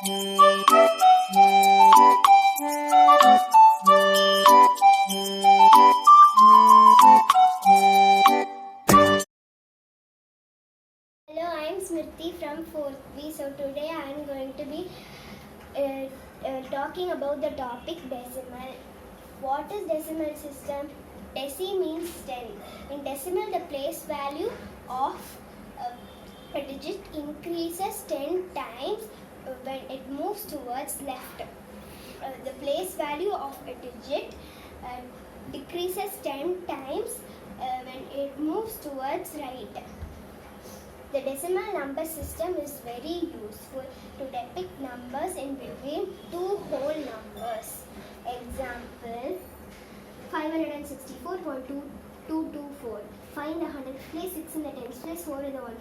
Hello, I am Smriti from 4th B. So today I am going to be talking about the topic decimal. What is decimal system? Deci means 10. In decimal, the place value of a digit increases 10 times when it moves towards left. The place value of a digit decreases 10 times when it moves towards right. The decimal number system is very useful to depict numbers in between two whole numbers. Example, 564.2224. Find the hundredth place, 6 in the tens place, 4 in the one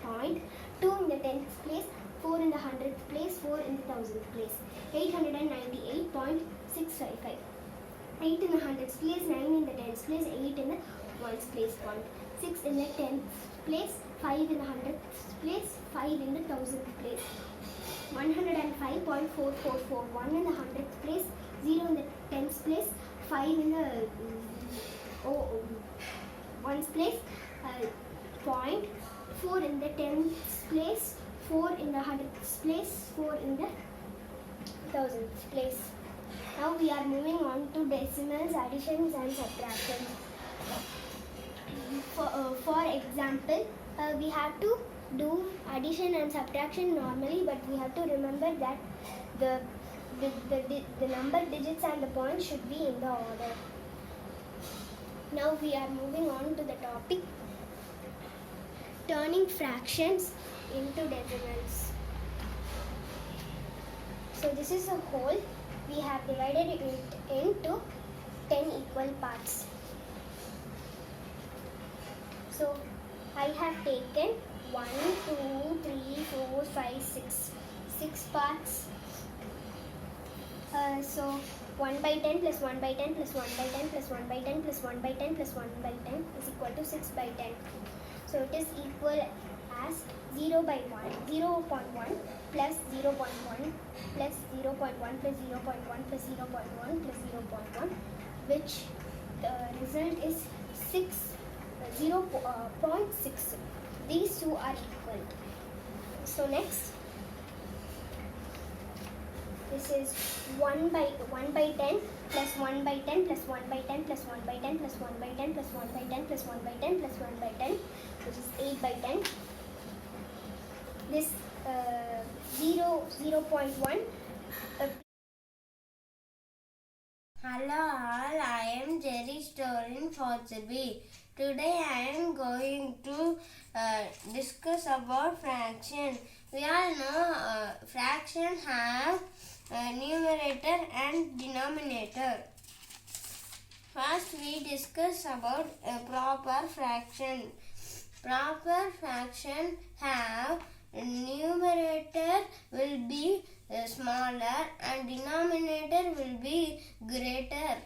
point, 2 in the tens place, 4 in the hundredth place, 4 in the thousandth place. 898.655. 8 in the hundredth place, 9 in the tens place, 8 in the ones place point. 6 in the tenth place, 5 in the hundredth place, 5 in the thousandth place. 105.444. 1 in the hundredth place, 0 in the tenth place, 5 in the ones place, point. 4 in the tenth place, 4 in the hundredth place, 4 in the thousandth place. Now we are moving on to decimals, additions and subtractions. For example, we have to do addition and subtraction normally, but we have to remember that the number digits and the points should be in the order. Now we are moving on to the topic turning fractions into decimals. So this is a whole. We have divided it into 10 equal parts. So I have taken 1, 2, 3, 4, 5, 6 parts. So 1 by 10 plus 1 by 10 plus 1 by 10 plus 1 by 10 plus 1 by 10 plus 1 by 10 is equal to 6 by 10. So it is equal as 0 by 1, 0.1 plus 0.1 plus 0.1 plus 0.1 plus 0.1 plus 0.1, which result is 0.6. These two are equal. So next, this is 1 by 10 plus 1 by 10 plus 1 by 10 plus 1 by 10 plus 1 by 10 plus 1 by 10 plus 1 by 10 plus 1 by 10, which is 8 by 10. This 0.1. Hello all, I am Jerry Storin for CB. Today I am going to discuss about fraction. We all know fraction have numerator and denominator. First we discuss about proper fraction. Proper fraction have numerator will be smaller and denominator will be greater.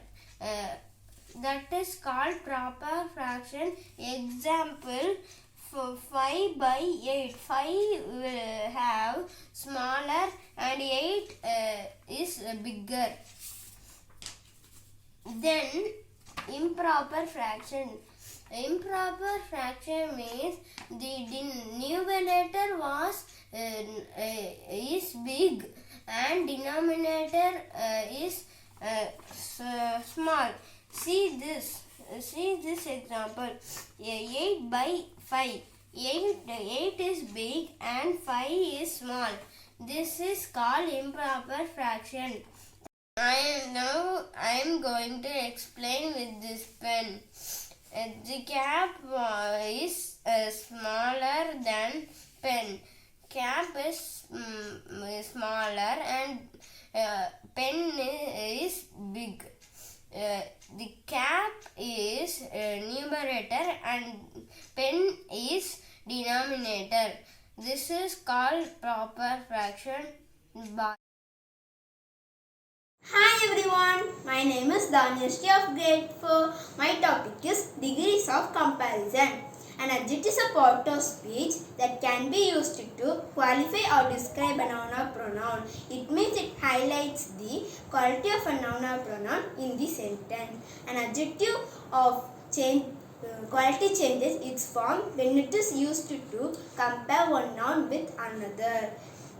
That is called proper fraction. Example, 5 by 8. 5 will have smaller and 8 is bigger. Then improper fraction. Improper fraction means the numerator is big and denominator is small. See this example. 8 by 5. 8 is big and 5 is small. This is called improper fraction. I am going to explain with this pen. The cap is smaller than pen. Cap is smaller and pen is big. The cap is numerator and pen is denominator. This is called proper fraction. Bye. Hi everyone, my name is Danyashri of grade 4. My topic is degrees of comparison. An adjective is a part of speech that can be used to qualify or describe a noun or pronoun. It means it highlights the quality of a noun or pronoun in the sentence. An adjective of quality changes its form when it is used to compare one noun with another.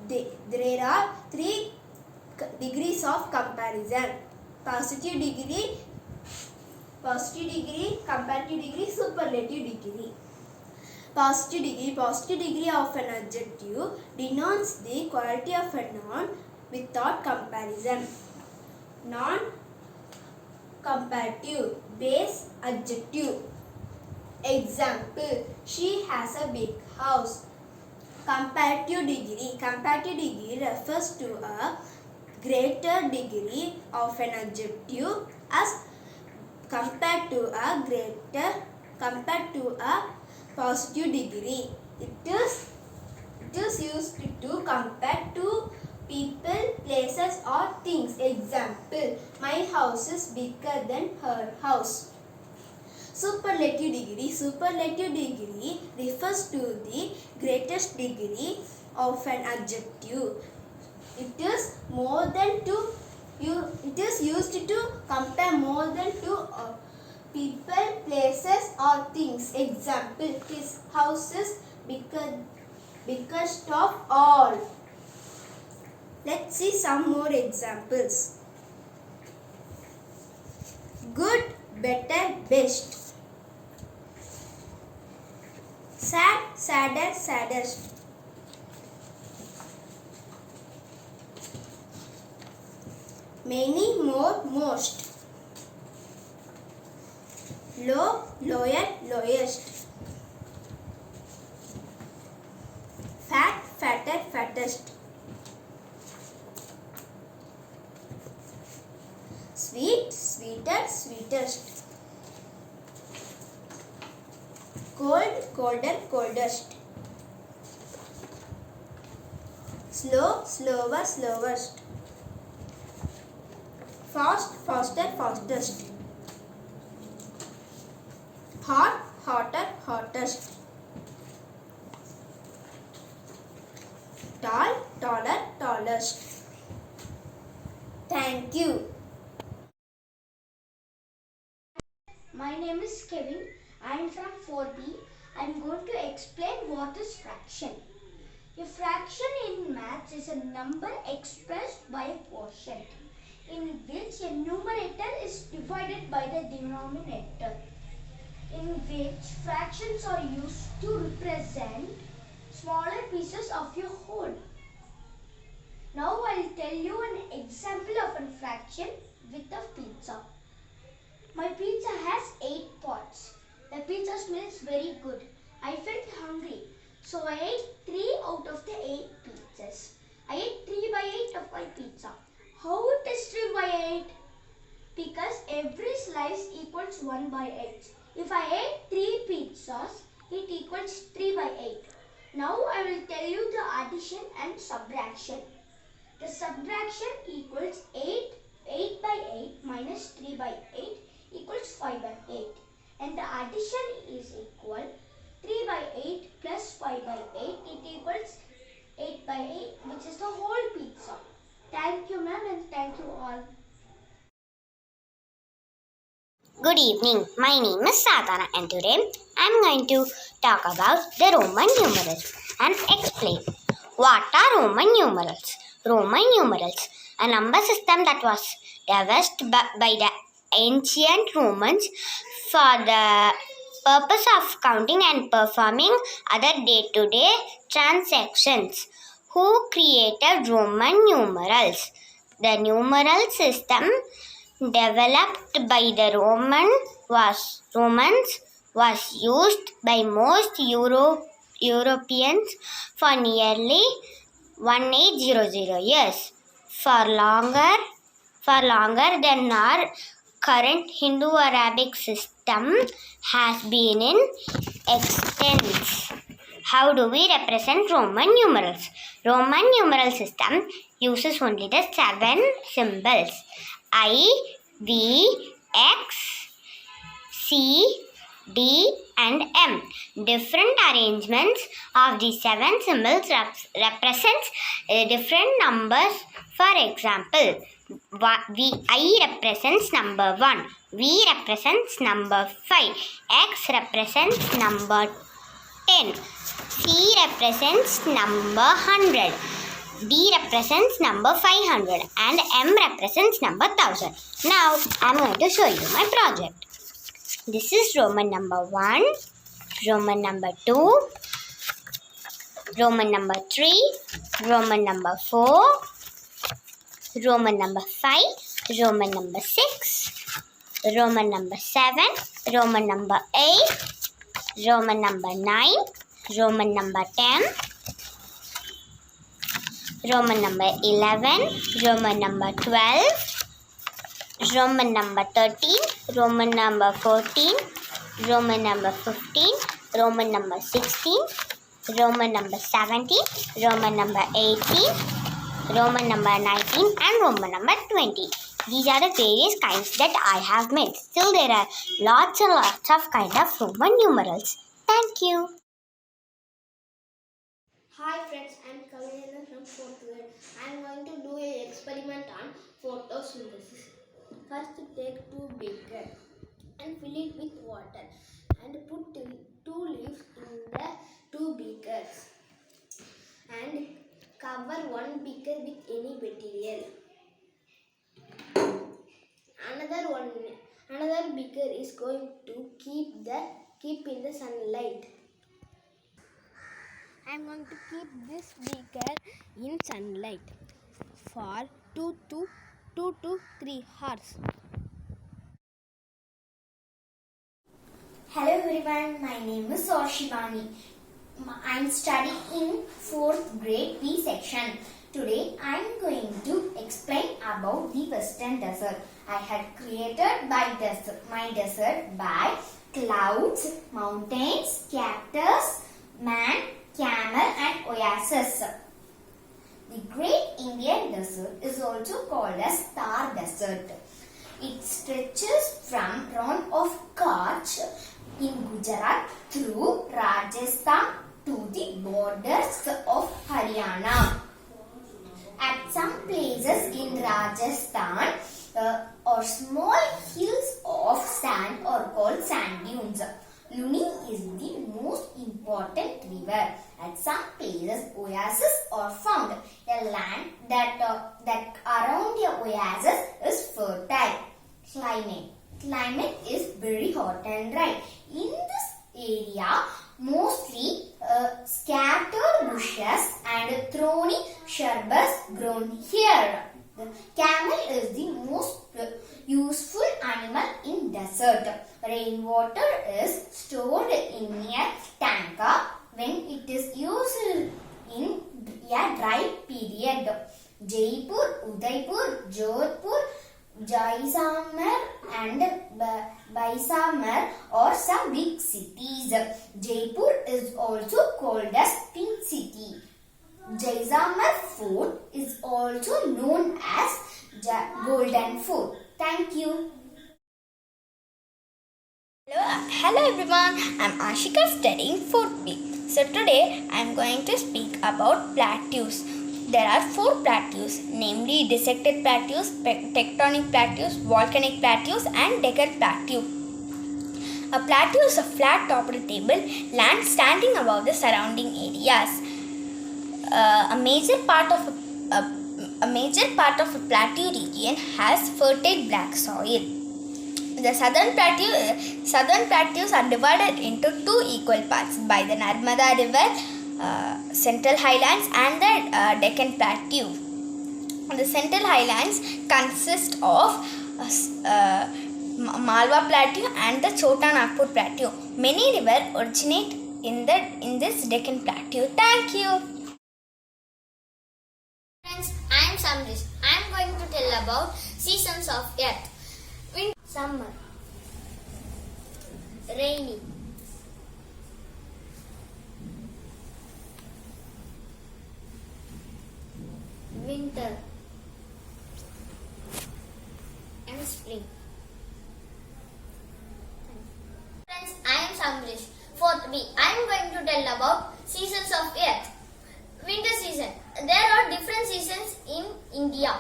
There are 3 degrees of comparison: positive degree, comparative degree, superlative degree. Positive degree of an adjective denotes the quality of a noun without comparison. Non-comparative base adjective. Example: she has a big house. Comparative degree refers to a greater degree of an adjective as compared to a positive degree. It is used to compare two people, places or things. Example: my house is bigger than her house. Superlative degree refers to the greatest degree of an adjective. It is used to compare more than two people, places or things. Example: his house is biggest of all. Let's see some more examples. Good, better, best. Sad, sadder, saddest. Many, more, most. Low, lower, lowest. Fat, fatter, fattest. Sweet, sweeter, sweetest. Cold, colder, coldest. Slow, slower, slowest. Fast, faster, fastest. Hot, hotter, hottest. Tall, taller, tallest. Thank you. My name is Kevin. I am from 4B. I am going to explain what is fraction. A fraction in maths is a number expressed by a quotient, in which a numerator is divided by the denominator, in which fractions are used to represent smaller pieces of a whole. Now I will tell you an example of a fraction with a pizza. My pizza has 8 parts. The pizza smells very good. I felt hungry, so I ate 3 out of the 8 pizzas. I ate 3 by 8 of my pizza. How it is 3 by 8? Because every slice equals 1 by 8. If I ate 3 pizzas, it equals 3 by 8. Now I will tell you the addition and subtraction. The subtraction equals 8 by 8 minus 3 by 8 equals 5 by 8. And the addition is equal 3 by 8 plus 5 by 8, it equals 8 by 8, which is the whole pizza. Thank you, ma'am, and thank you all. Good evening. My name is Sadhana and today I am going to talk about the Roman numerals and explain what are Roman numerals. Roman numerals, a number system that was devised by the ancient Romans for the purpose of counting and performing other day-to-day transactions. Who created Roman numerals? The numeral system developed by the Romans was used by most Europeans for nearly 1800 years. For longer than our current Hindu-Arabic system has been in existence. How do we represent Roman numerals? Roman numeral system uses only the 7 symbols I, V, X, C, D, and M. Different arrangements of the 7 symbols represents different numbers. For example, I represents number 1, V represents number 5, X represents number 10, C represents number 100, D represents number 500, and M represents number 1000. Now, I am going to show you my project. This is Roman number 1, Roman number 2, Roman number 3, Roman number 4, Roman number 5, Roman number 6, Roman number 7, Roman number 8, Roman number 9, Roman number 10, Roman number 11, Roman number 12, Roman number 13, Roman number 14, Roman number 15, Roman number 16, Roman number 17, Roman number 18, Roman number 19, and Roman number 20. These are the various kinds that I have made. Still, there are lots and lots of kind of Roman numerals. Thank you. Hi friends, I am Kavalena from 4th grade. I am going to do an experiment on photosynthesis. First, take 2 beakers and fill it with water and put 2 leaves in the 2 beakers and cover 1 beaker with any material. Another beaker is going to keep in the sunlight. I am going to keep this beaker in sunlight for 2 to 3 hours. Hello everyone, my name is Shivani. I am studying in 4th grade B section. Today I am going to explain about the Western Desert. I had created my desert by clouds, mountains, cactus, man, camel and oasis. The Great Indian Desert is also called as Thar Desert. It stretches from Rann of Kutch in Gujarat through Rajasthan to the borders of Haryana. At some places in Rajasthan are small hills of sand are called sand dunes. Luni is the most important river. At some places, oases are found. A land that around the oasis is fertile. Climate is very hot and dry. In this area, mostly scattered bushes and thorny shrubs grown here. The camel is the most useful animal in desert. Rainwater is stored in a tanker when it is used in a dry period. Jaipur, Udaipur, Jodhpur, Jaisalmer and Baisalmer are some big cities. Jaipur is also called as Pink City. Jaisalmer Fort is also known as Golden Fort. Thank you. Hello everyone, I am Ashika studying 4th B. So today I am going to speak about plateaus. There are 4 plateaus, namely dissected plateaus, tectonic plateaus, volcanic plateaus and Deccan Plateau. A plateau is a flat-topped table land standing above the surrounding areas. A major part of a plateau region has fertile black soil. The southern plateaus are divided into 2 equal parts by the Narmada River, Central Highlands and the Deccan Plateau. The Central Highlands consist of Malwa Plateau and the Chota Nagpur Plateau. Many rivers originate in this Deccan Plateau. Thank you. Friends, I am Samrish. I am going to tell about seasons of Earth. Summer, rainy, winter and spring. Friends, I B. I am going to tell about seasons of Earth. Winter season. There are different seasons in India.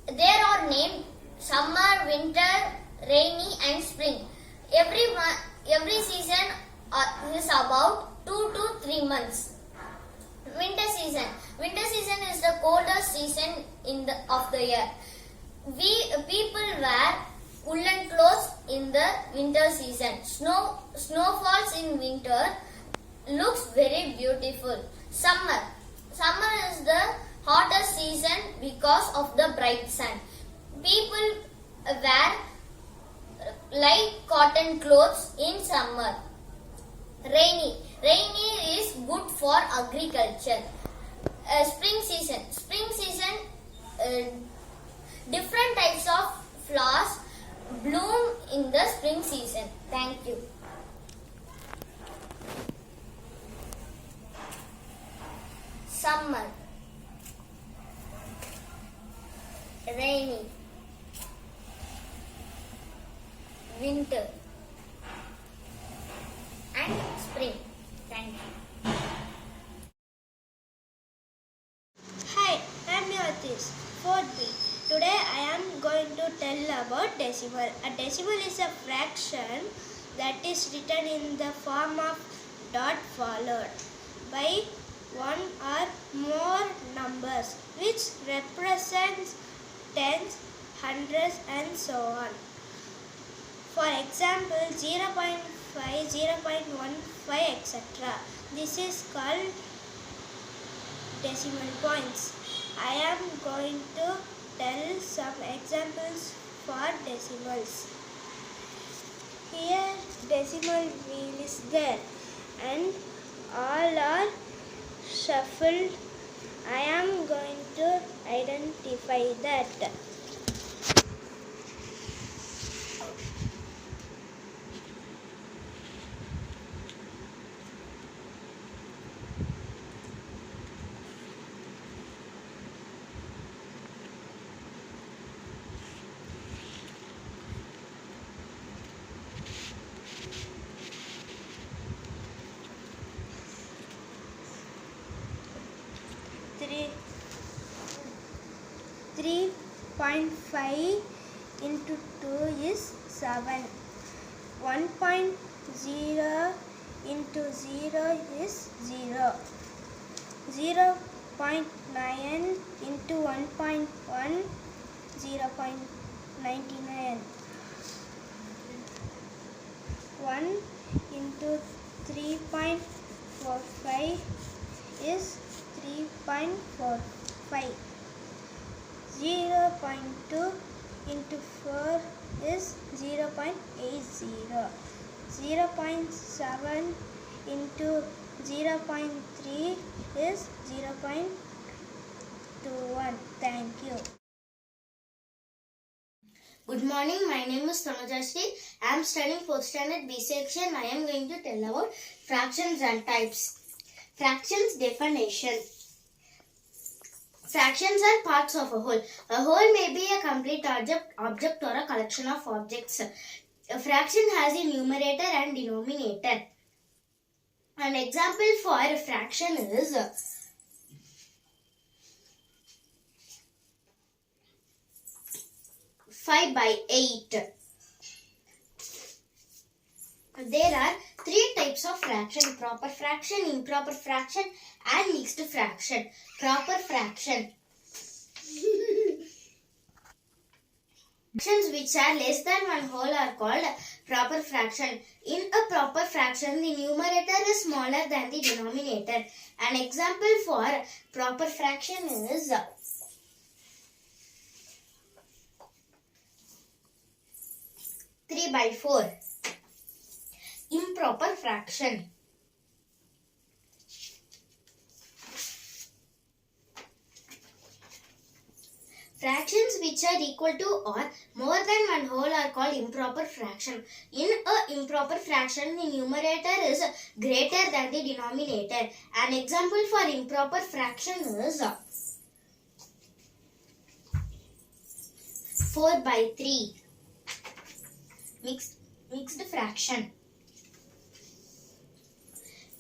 There are named summer, winter, rainy and spring. Every season is about 2 to 3 months. Winter season. Winter season is the coldest season of the year. People wear woolen clothes in the winter season. Snow falls in winter. Looks very beautiful. Summer. Summer is the hottest season because of the bright sun. People wear light cotton clothes in summer. Rainy. Rainy is good for agriculture. Spring season. Spring season, different types of flowers bloom in the spring season. Thank you. Summer. Rainy. Winter. And spring. Thank you. Hi, I am Yotish, 4B. Today I am going to tell about decimal. A decimal is a fraction that is written in the form of dot followed by one or more numbers which represents tens, hundreds and so on. For example, 0.5, 0.15, etc. This is called decimal points. I am going to tell some examples for decimals. Here decimal wheel is there and all are shuffled. I am going to identify that. Three 3.5 into 2 is 7. 1.0 into 0 is 0. 0.9 into 1.1, 0.99. 1 into 3.45 is 3.45. 0.2 into 4 is 0.80. 0.7 into 0.3 is 0.21. Thank you. Good morning, my name is Tanujashri. I am studying 4th standard B section. I am going to tell about fractions and types. Fractions definition. Fractions are parts of a whole. A whole may be a complete object or a collection of objects. A fraction has a numerator and denominator. An example for a fraction is 5/8. There are 3 types of fraction: proper fraction, improper fraction and mixed fraction. Proper fraction. Fractions which are less than one whole are called proper fraction. In a proper fraction, the numerator is smaller than the denominator. An example for proper fraction is 3/4. Improper fraction. Fractions which are equal to or more than one whole are called improper fraction. In a improper fraction, the numerator is greater than the denominator. An example for improper fraction is 4/3. Mixed fraction.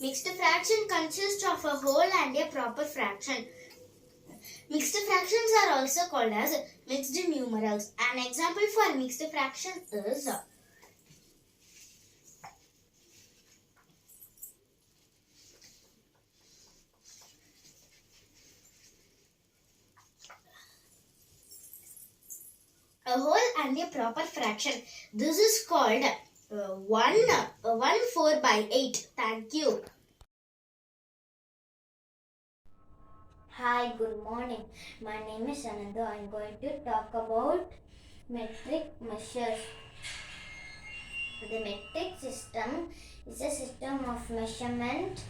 Mixed fraction consists of a whole and a proper fraction. Mixed fractions are also called as mixed numerals. An example for mixed fraction is a whole and a proper fraction. This is called 1 4 by 8. Thank you. Hi, good morning. My name is Anandu. I am going to talk about metric measures. The metric system is a system of measurement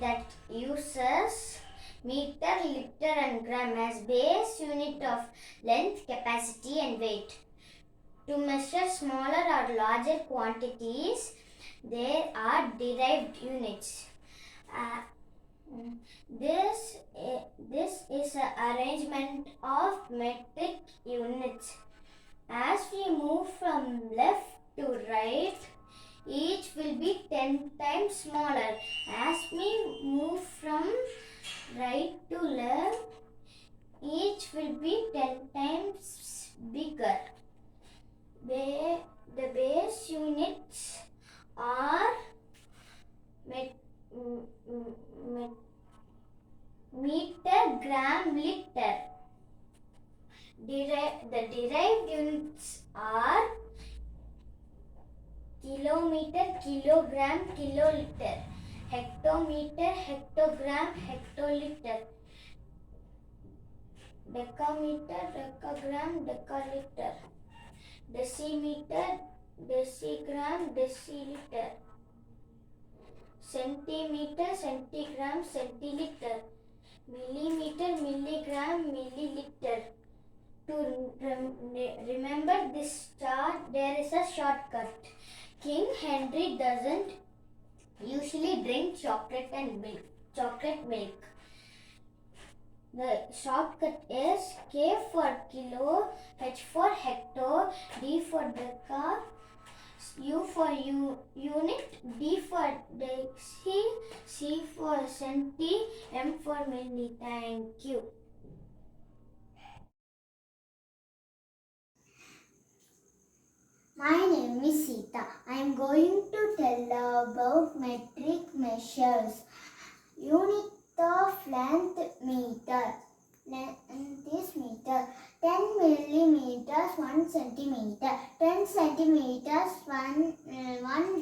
that uses meter, liter and gram as base unit of length, capacity and weight. To measure smaller or larger quantities, there are derived units. This is an arrangement of metric units. As we move from left to right, each will be 10 times smaller. As we move from right to left, each will be 10 times bigger. The base units are meter, gram, liter. The derived units are kilometer, kilogram, kiloliter, hectometer, hectogram, hectoliter, decameter, decagram, decaliter, decimeter, decigram, deciliter, centimeter, centigram, centiliter, millimeter, milligram, milliliter. To remember this chart, there is a shortcut. King Henry doesn't usually drink chocolate milk. The shortcut is K for kilo, H for hecto, D for deca, U for unit, D for deci, C for centi, M for milli. Thank you. My name is Sita. I am going to tell about metric measures. Unit of length meter. Length is meter. 10 millimeters 1 centimeter. 10 centimeters 1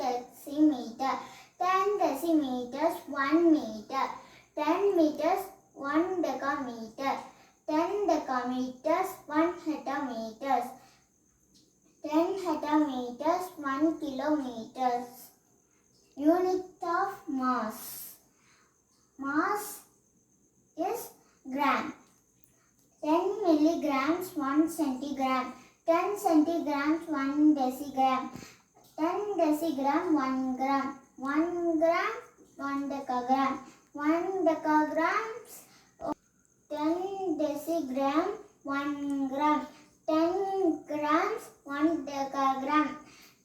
decimeter. 10 decimeters 1 meter. 10 meters 1 decameter. 10 decameters 1 hectometers. 10 hectometers 1 kilometers. Unit of mass. Mass is gram. 10 milligrams 1 centigram. 10 centigrams 1 decigram. 10 decigram 1 gram. 1 gram 1 decagram. 1 decagrams 10 decigram 1 gram. 10 grams 1 decagram.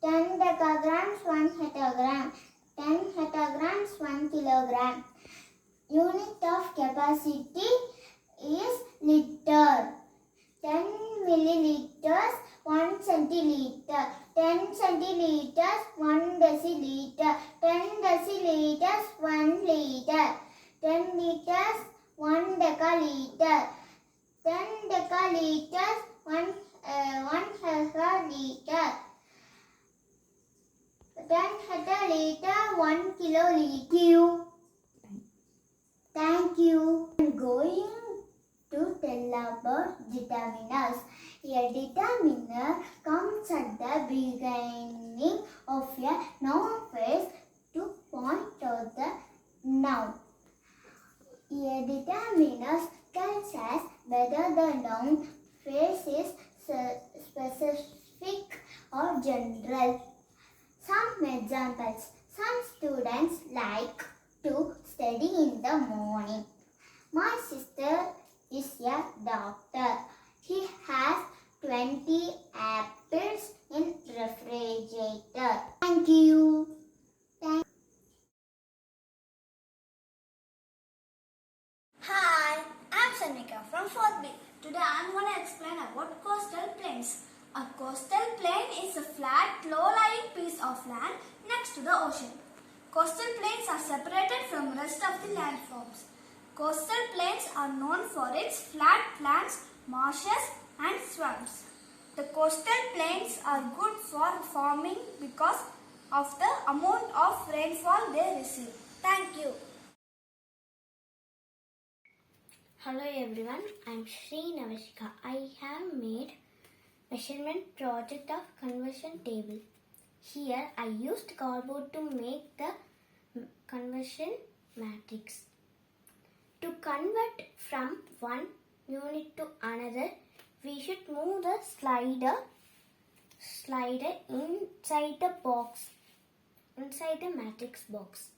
10 decagrams 1 hectogram. 10 hectograms 1 kilogram. Unit of capacity is liter. 10 milliliters 1 centiliter. 10 centiliters 1 deciliter. 10 deciliters 1 liter. 10 liters 1 decaliter. 10 decaliters 1 hectoliter. 10 hectoliter 1 kiloliter. Thank you. I am going to tell about determiners. A determiner comes at the beginning of a noun phrase to point out the noun. A determiner tells us whether the noun phrase is specific or general. Some examples. Some students like to study in the morning. My sister is a doctor. He has 20 apples in refrigerator. Thank you. Sanika from 4th B. Today I am going to explain about coastal plains. A coastal plain is a flat, low-lying piece of land next to the ocean. Coastal plains are separated from rest of the landforms. Coastal plains are known for its flat lands, marshes and swamps. The coastal plains are good for farming because of the amount of rainfall they receive. Thank you. Hello everyone, I'm Sri Navashika. I have made measurement project of conversion table. Here I used cardboard to make the conversion matrix. To convert from one unit to another, we should move the slider inside the matrix box.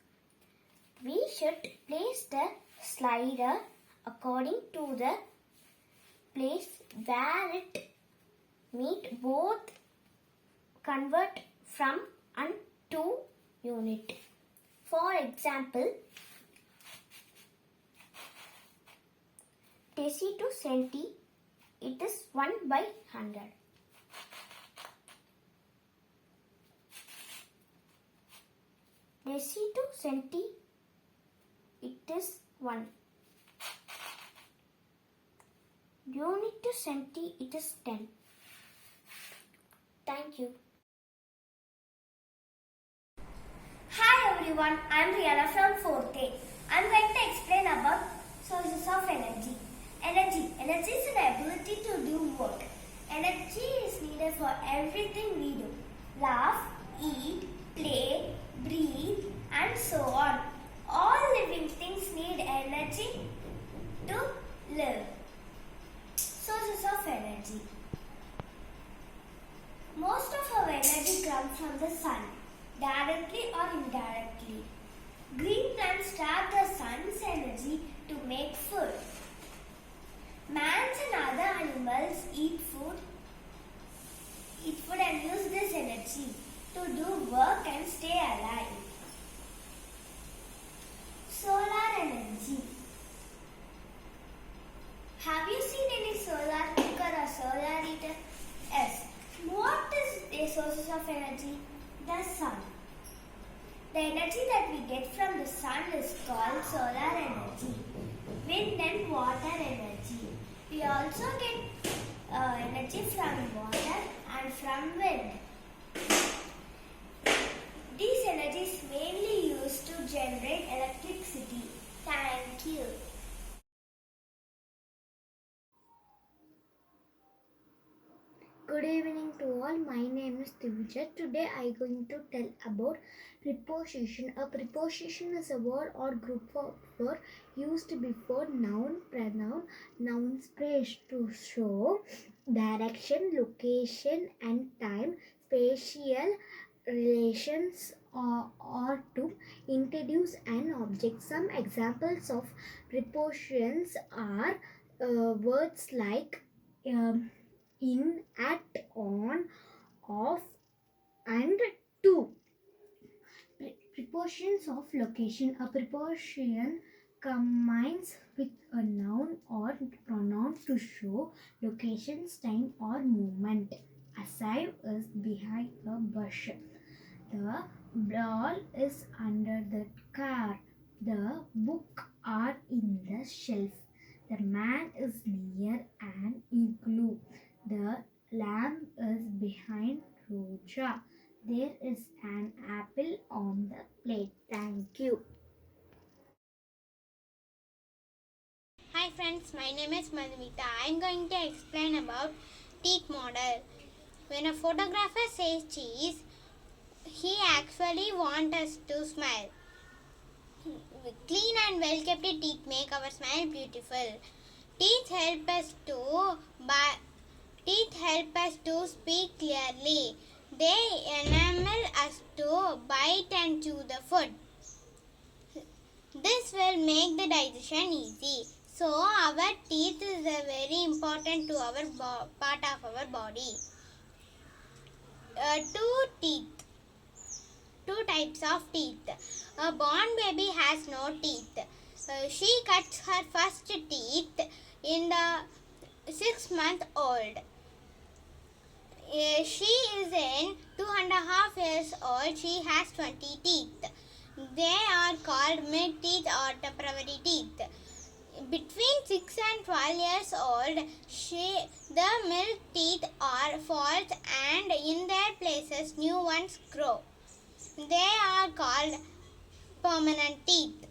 We should place the slider according to the place where it meet both convert from and to unit. For example, deci to centi, it is 1/100. Deci to centi, it is 1. Unit to centi, it is 10. Thank you. Hi everyone, I am Rihanna from 4th A. I am going to explain about sources of energy. Energy is an ability to do work. Energy is needed for everything we do. Laugh, eat, play, breathe and so on. All living things need energy to live. Sources of energy. Most of our energy comes from the sun, directly or indirectly. Green plants tap the sun's energy to make food. Mans and other animals eat food and use this energy to do work and stay alive. Solar energy. Have you seen any solar cooker or solar heater? Yes. What is the sources of energy? The sun. The energy that we get from the sun is called solar energy. Wind and water energy. We also get energy from water and from wind. These energies mainly used to generate electricity. Thank you. Good evening to all. My name is Divuja. Today I am going to tell about preposition. A preposition is a word or group of words used before noun, pronoun, noun space to show direction, location and time, spatial relations or to introduce an object. Some examples of prepositions are words like in, at, on, off and to. Prepositions of location. A preposition combines with a noun or pronoun to show locations, time or movement. Aside is behind a bush. The ball is under the car. The book are in the shelf. The man is near an igloo. The lamb is behind Roja. There is an apple on the plate. Thank you. Hi friends, my name is Madhumita. I am going to explain about teeth model. When a photographer says cheese, he actually wants us to smile. Clean and well kept teeth make our smile beautiful. Teeth help us to speak clearly. They enable us to bite and chew the food. This will make the digestion easy. So our teeth is very important to our part of our body. Two types of teeth. A born baby has no teeth. She cuts her first teeth in the 6-month-old. She is in 2.5 years old. She has 20 teeth. They are called mid teeth or temporary teeth. Between 6 and 12 years old, the milk teeth are false and in their places new ones grow. They are called permanent teeth.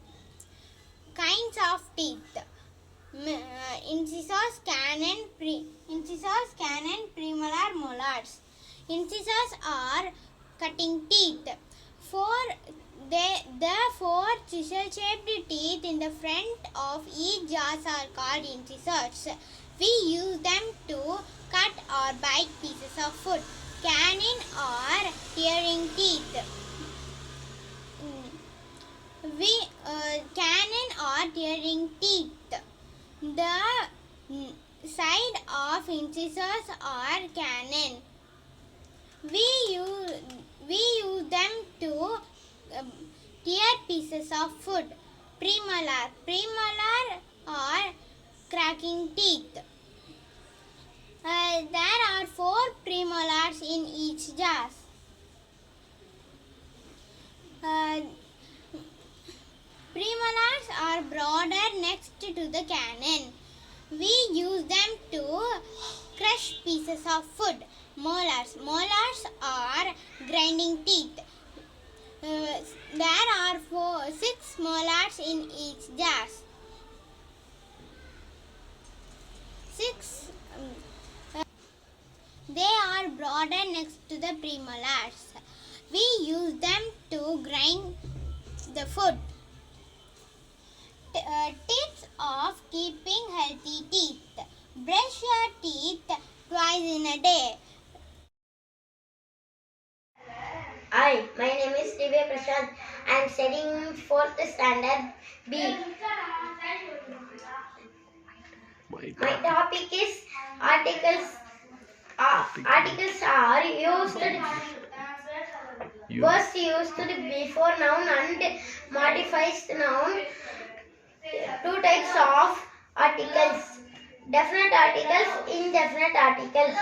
Kinds of teeth. Incisors, canine, premolar, molars. Incisors are cutting teeth. The four chisel-shaped teeth in the front of each jaw are called incisors. We use them to cut or bite pieces of food. Canine or tearing teeth. Canine or tearing teeth. The side of incisors are canine. We use them to tear pieces of food. Premolar or cracking teeth. There are 4 premolars in each jaw. Premolars are broader next to the canine. We use them to crush pieces of food. Molars are grinding teeth. There are 6 molars in each jaw. They are broader next to the premolars. We use them to grind the food. Tips of keeping healthy teeth. Brush your teeth twice in a day. Hi, my name is Divya Prashant. I am studying 4th standard B. My topic is articles. Articles are used was used before noun and modifies noun. 2 types of articles: definite articles, indefinite articles.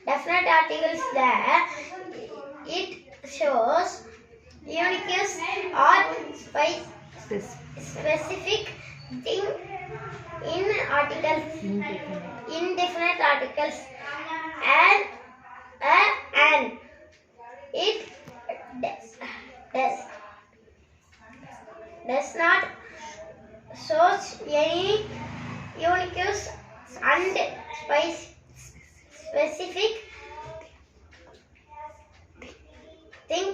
Definite articles that it shows unique or specific thing in articles. Indefinite articles and it does not show any unique and specific thing